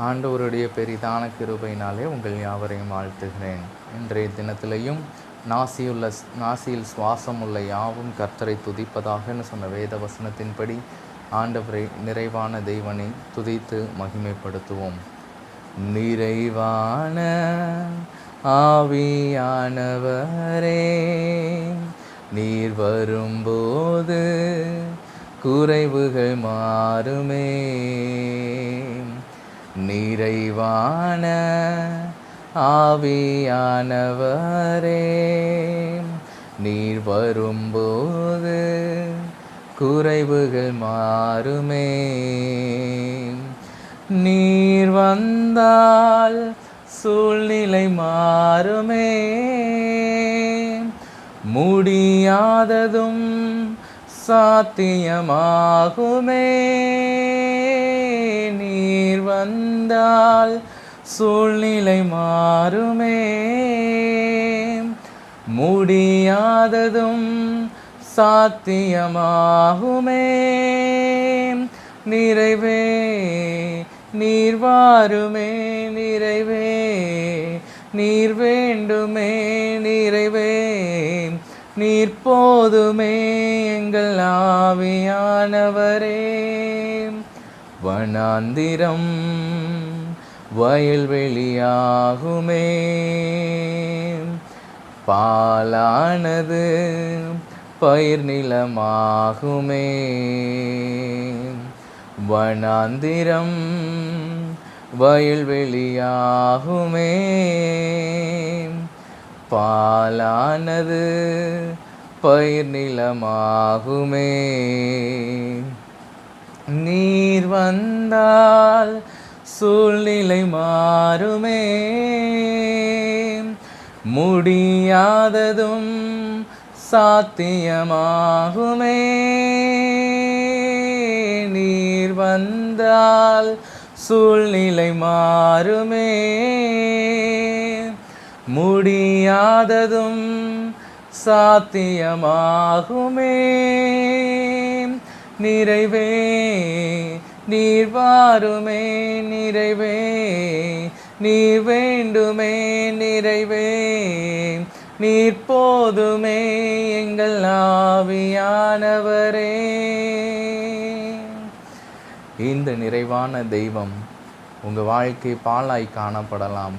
ஆண்டவருடைய பெரிதான கிருபையினாலே உங்கள் யாவரையும் வாழ்த்துகிறேன். இன்றைய தினத்திலையும் நாசியில் சுவாசம் உள்ள யாவும் கர்த்தரை துதிப்பதாகன்னு சொன்ன வேத வசனத்தின்படி ஆண்டவரை நிறைவான தெய்வனை துதித்து மகிமைப்படுத்துவோம். நிறைவான ஆவியானவரே, நீர் வரும்போது குறைவுகள் மாறுமே. நிறைவான ஆவியானவரே, நீர் வரும்போது குறைவுகள் மாறுமே. நீர் வந்தால் சூழ்நிலை மாறுமே. முடியாததும் சாத்தியமாகுமே. நீர் வந்தால் சூழ்நிலை மாறுமே. முடியாததும் சாத்தியமாகுமே. நிறைவே நீர் வாருமே. நிறைவே நீர் வேண்டுமே. நிறைவே நீர் போதுமே. எங்கள் ஆவியானவரே, வனாந்திரம் வயல்வெளியாகுமே. பாலானது பயிர் நிலமாகுமே. வனாந்திரம் வயல்வெளியாகுமே. பாலானது பயிர் நிலமாகுமே. நீர் வந்தால் சூழ்நிலை மாறுமே. முடியாததும் சாத்தியமாகுமே. நீர் வந்தால் சூழ்நிலை மாறுமே. முடியாததும் சாத்தியமாகுமே. நிறைவே நீர் வாருமே. நிறைவே நீர் வேண்டுமே. நிறைவே நீர் போதுமே. எங்கள் ஆவியானவரே. இந்த நிறைவான தெய்வம் உங்கள் வாழ்க்கை பாழாய் காணப்படலாம்,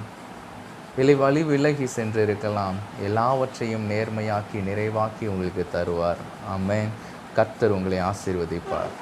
வழி விலகி சென்றிருக்கலாம். எல்லாவற்றையும் நேர்மையாக்கி நிறைவாக்கி உங்களுக்கு தருவார். ஆமென். கர்த்தர் உங்களை ஆசீர்வதிப்பார்.